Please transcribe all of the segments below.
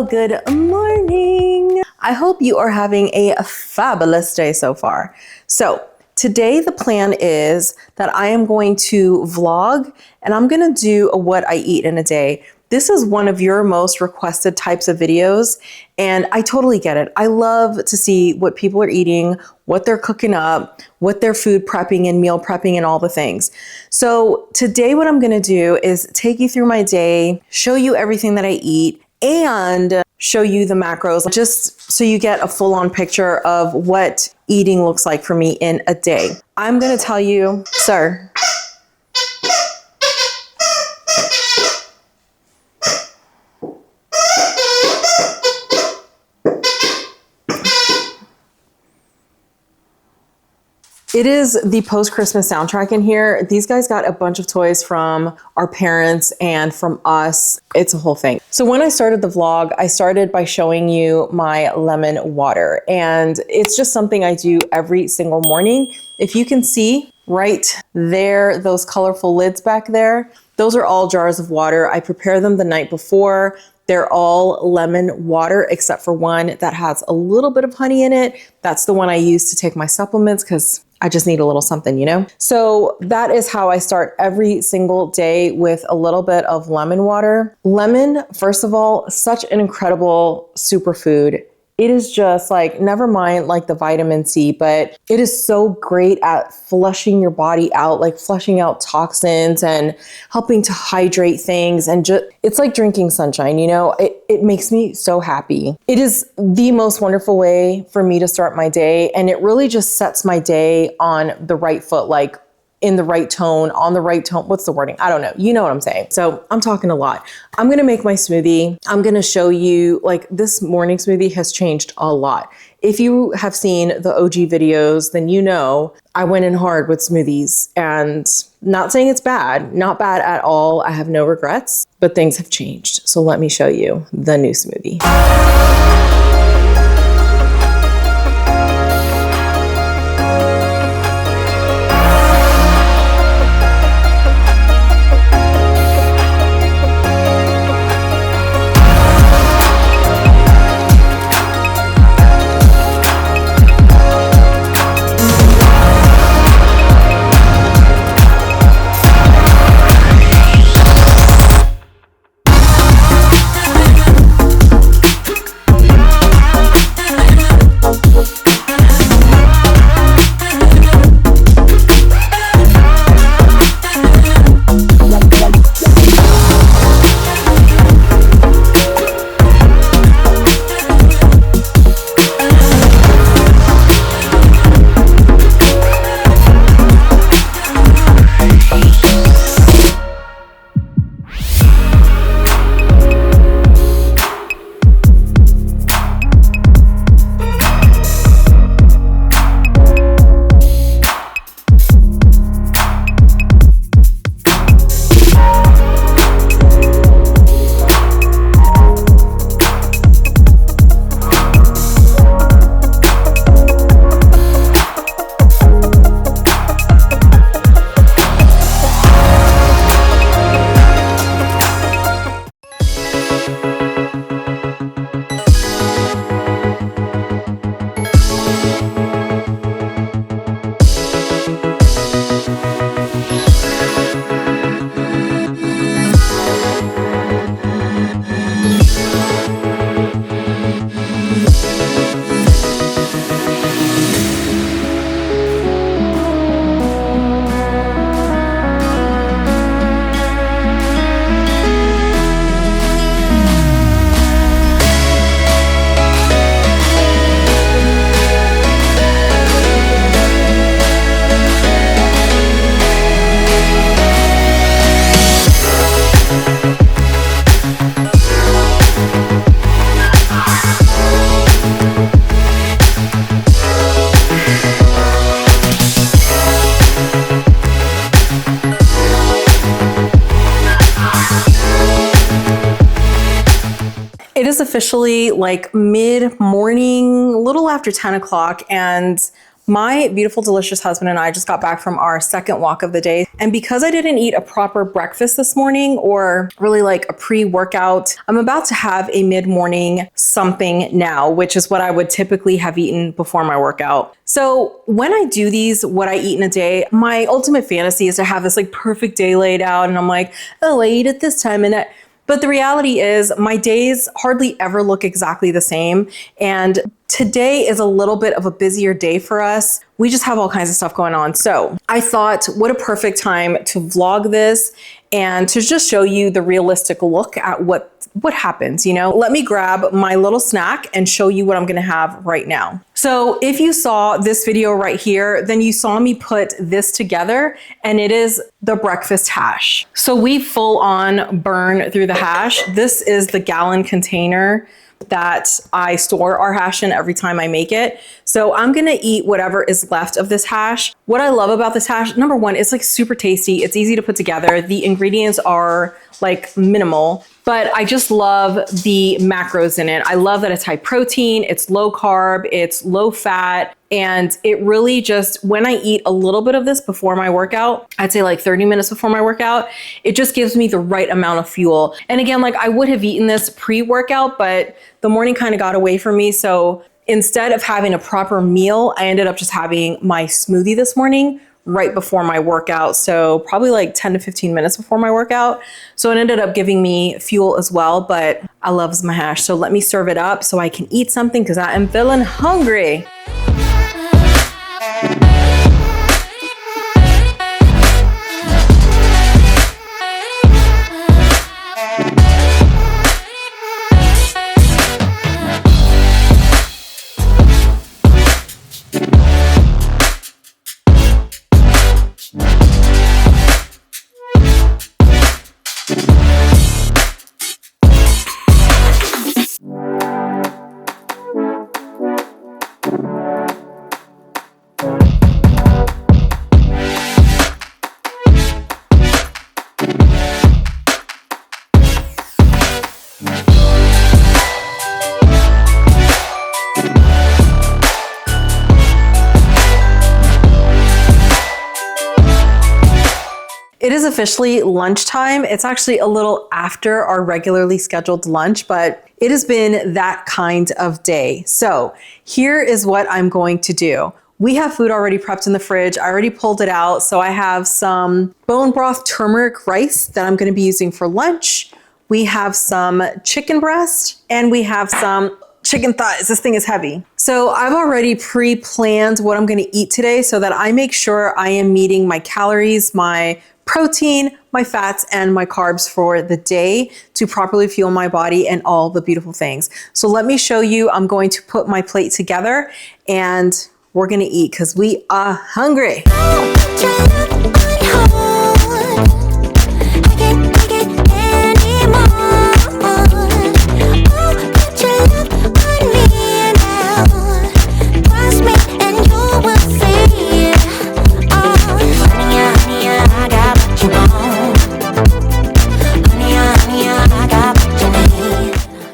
good morning. I hope you are having a fabulous day so far. So today the plan is that I am going to vlog and I'm going to do a what I eat in a day. This is one of your most requested types of videos, and I totally get it. I love to see what people are eating, what they're cooking up, what they're food prepping and meal prepping and all the things. So today what I'm gonna do is take you through my day, show you everything that I eat, and show you the macros, just so you get a full-on picture of what eating looks like for me in a day. I'm gonna tell you, sir. It is the post-Christmas soundtrack in here. These guys got a bunch of toys from our parents and from us. It's a whole thing. So when I started the vlog, I started by showing you my lemon water. And it's just something I do every single morning. If you can see right there, those colorful lids back there, those are all jars of water. I prepare them the night before. They're all lemon water except for one that has a little bit of honey in it. That's the one I use to take my supplements because I just need a little something, you know? So that is how I start every single day, with a little bit of lemon water. Lemon, first of all, such an incredible superfood. It is just like, never mind like the vitamin C, but it is so great at flushing your body out, like flushing out toxins and helping to hydrate things. And just, it's like drinking sunshine, you know, it makes me so happy. It is the most wonderful way for me to start my day. And it really just sets my day on the right foot, like in the right tone, on the right tone. What's the wording? I don't know. You know what I'm saying. So I'm talking a lot. I'm going to make my smoothie. I'm going to show you, like, this morning smoothie has changed a lot. If you have seen the OG videos, then you know I went in hard with smoothies, and not saying it's bad, not bad at all. I have no regrets, but things have changed. So let me show you the new smoothie. It is officially like mid-morning, a little after 10 o'clock, and My beautiful, delicious husband and I just got back from our second walk of the day. And because I didn't eat a proper breakfast this morning, or really like a pre-workout, I'm about to have a mid-morning something now, which is what I would typically have eaten before my workout. So when I do these, what I eat in a day, my ultimate fantasy is to have this like perfect day laid out. And I'm like, oh, I eat at this time and that. But the reality is my days hardly ever look exactly the same. And today is a little bit of a busier day for us. We just have all kinds of stuff going on. So I thought, what a perfect time to vlog this and to just show you the realistic look at what happens, you know? Let me grab my little snack and show you what I'm gonna have right now. So if you saw this video right here, then you saw me put this together, and it is the breakfast hash. So we full on burn through the hash. This is the gallon container that I store our hash in every time I make it. So I'm gonna eat whatever is left of this hash. What I love about this hash, number one, it's like super tasty. It's easy to put together. The ingredients are like minimal, but I just love the macros in it. I love that it's high protein, it's low carb, it's low fat, and it really just, when I eat a little bit of this before my workout, I'd say like 30 minutes before my workout, it just gives me the right amount of fuel. And again, like I would have eaten this pre-workout, but the morning kind of got away from me. So instead of having a proper meal, I ended up just having my smoothie this morning right before my workout. So probably like 10 to 15 minutes before my workout. So it ended up giving me fuel as well, but I love my hash. So let me serve it up so I can eat something because I am feeling hungry. It is officially lunchtime. It's actually a little after our regularly scheduled lunch, but it has been that kind of day. So here is what I'm going to do. We have food already prepped in the fridge. I already pulled it out. So I have some bone broth turmeric rice that I'm going to be using for lunch. We have some chicken breast and we have some chicken thighs. This thing is heavy. So I've already pre-planned what I'm going to eat today so that I make sure I am meeting my calories, my protein, my fats, and my carbs for the day to properly fuel my body and all the beautiful things. So let me show you. I'm going to put my plate together and we're going to eat because we are hungry.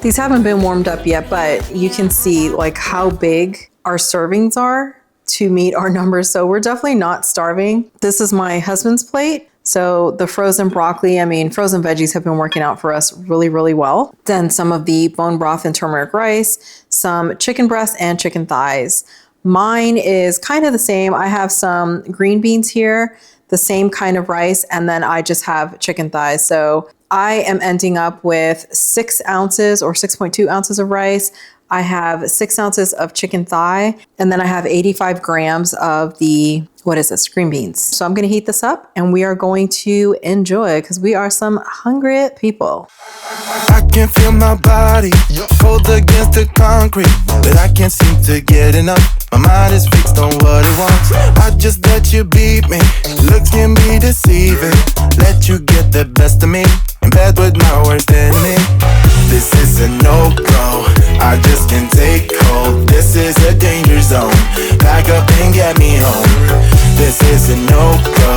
These haven't been warmed up yet, but you can see like how big our servings are to meet our numbers. So we're definitely not starving. This is my husband's plate. So the frozen broccoli, frozen veggies have been working out for us really, really well. Then some of the bone broth and turmeric rice, some chicken breast and chicken thighs. Mine is kind of the same. I have some green beans here, the same kind of rice, and then I just have chicken thighs. So I am ending up with 6 ounces or 6.2 ounces of rice. I have 6 ounces of chicken thigh, and then I have 85 grams of the, green beans. So I'm gonna heat this up and we are going to enjoy because we are some hungry people. I can feel my body cold against the concrete, but I can't seem to get enough. My mind is fixed on what it wants. I just let you beat me. Looks can be deceiving. Let you get the best of me. In bed with my worst enemy. This is a no-go. I just can't take hold. This is a danger zone. Pack up and get me home. This is a no-go.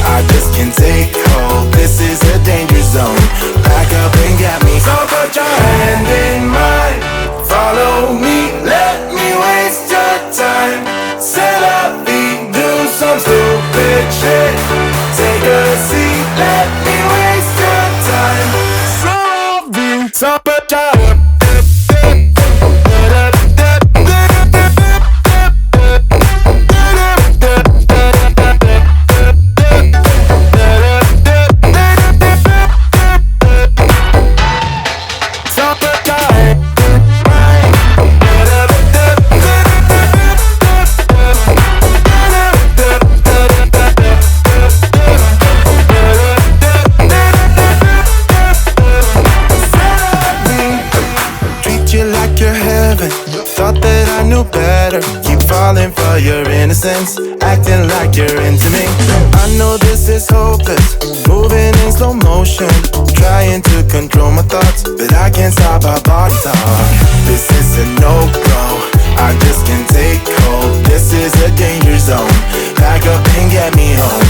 I just can't take hold. This is a danger zone. Pack up and get me. So put your hand in mine. Follow me. Let me waste your time. Set up shit. Take a seat, let me waste your time. Solving top of tower. Your innocence, acting like you're into me. I know this is hopeless, moving in slow motion, trying to control my thoughts, but I can't stop our body talk. This is a no-go, I just can't take hold. This is a danger zone, back up and get me home.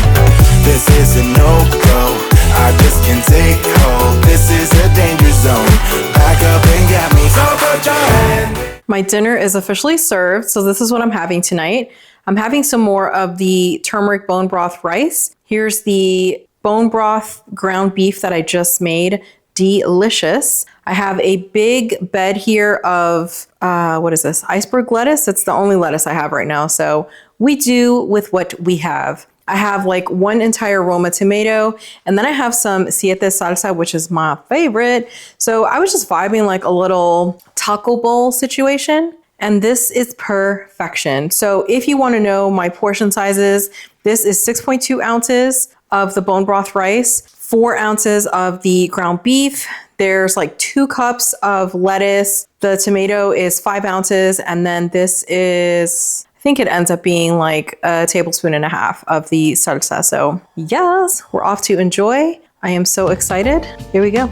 This is a no-go, I just can't take hold. This is a danger zone, back up and get me home. So put your hand. My dinner is officially served, so this is what I'm having tonight. I'm having some more of the turmeric bone broth rice. Here's the bone broth ground beef that I just made. Delicious. I have a big bed here of, what is this? Iceberg lettuce. It's the only lettuce I have right now, so we do with what we have. I have like one entire Roma tomato, and then I have some siete salsa, which is my favorite. So I was just vibing like a little taco bowl situation, and this is perfection. So if you want to know my portion sizes, this is 6.2 ounces of the bone broth rice, 4 ounces of the ground beef. There's like 2 cups of lettuce. The tomato is 5 ounces, and then this is, I think it ends up being like 1.5 tablespoons of the salsa. So yes, we're off to enjoy. I am so excited. Here we go.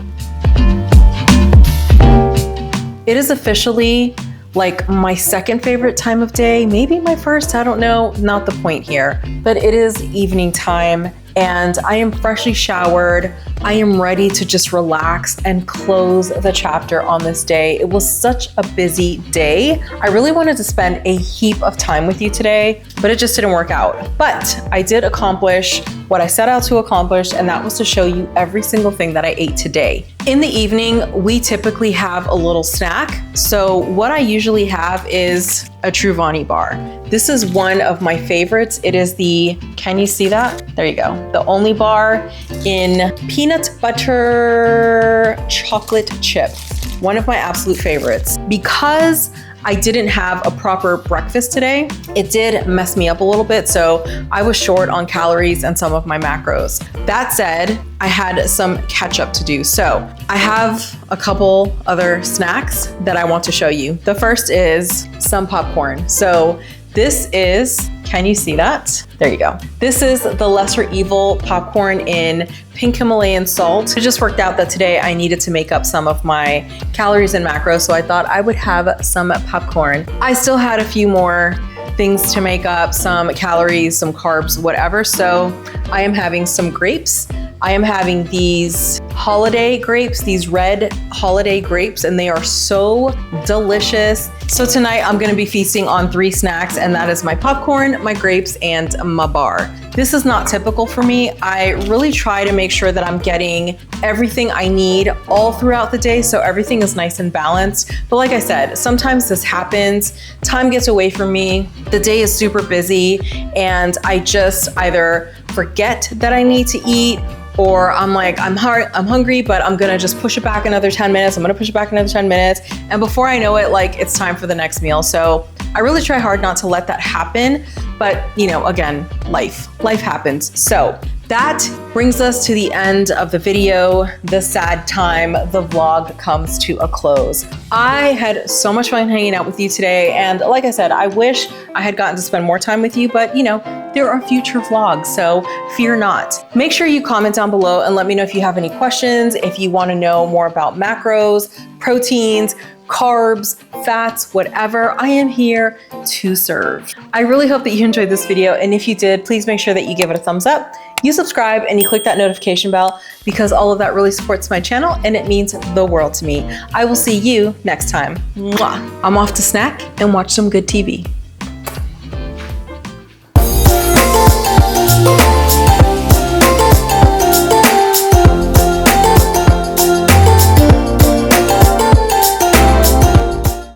It is officially like my second favorite time of day, maybe my first, I don't know, not the point here, but it is evening time and I am freshly showered. I am ready to just relax and close the chapter on this day. It was such a busy day. I really wanted to spend a heap of time with you today, but it just didn't work out. But I did accomplish what I set out to accomplish, and that was to show you every single thing that I ate today. In the evening, we typically have a little snack. So what I usually have is a TRUVANI bar. This is one of my favorites. It is the, can you see that? There you go. The only bar in peanut butter chocolate chip. One of my absolute favorites. Because I didn't have a proper breakfast today, it did mess me up a little bit, so I was short on calories and some of my macros. That said, I had some catch up to do. So I have a couple other snacks that I want to show you. The first is some popcorn. So this is, can you see that? There you go. This is the lesser evil popcorn in pink Himalayan salt. It just worked out that today I needed to make up some of my calories and macros, so I thought I would have some popcorn. I still had a few more things to make up, some calories, some carbs, whatever. So I am having some grapes. I am having these holiday grapes, these red holiday grapes, and they are so delicious. So tonight I'm gonna be feasting on 3 snacks, and that is my popcorn, my grapes, and my bar. This is not typical for me. I really try to make sure that I'm getting everything I need all throughout the day, so everything is nice and balanced. But like I said, sometimes this happens, time gets away from me, the day is super busy, and I just either forget that I need to eat, or I'm like, I'm hungry, but I'm gonna just push it back another 10 minutes. I'm gonna push it back another 10 minutes. And before I know it, like it's time for the next meal. So I really try hard not to let that happen. But you know, again, life happens. So that brings us to the end of the video. The sad time, the vlog comes to a close. I had so much fun hanging out with you today. And like I said, I wish I had gotten to spend more time with you, but you know, there are future vlogs, so fear not. Make sure you comment down below and let me know if you have any questions, if you want to know more about macros, proteins, carbs, fats, whatever. I am here to serve. I really hope that you enjoyed this video, and if you did, please make sure that you give it a thumbs up, you subscribe, and you click that notification bell, because all of that really supports my channel and it means the world to me. I will see you next time. Mwah. I'm off to snack and watch some good TV.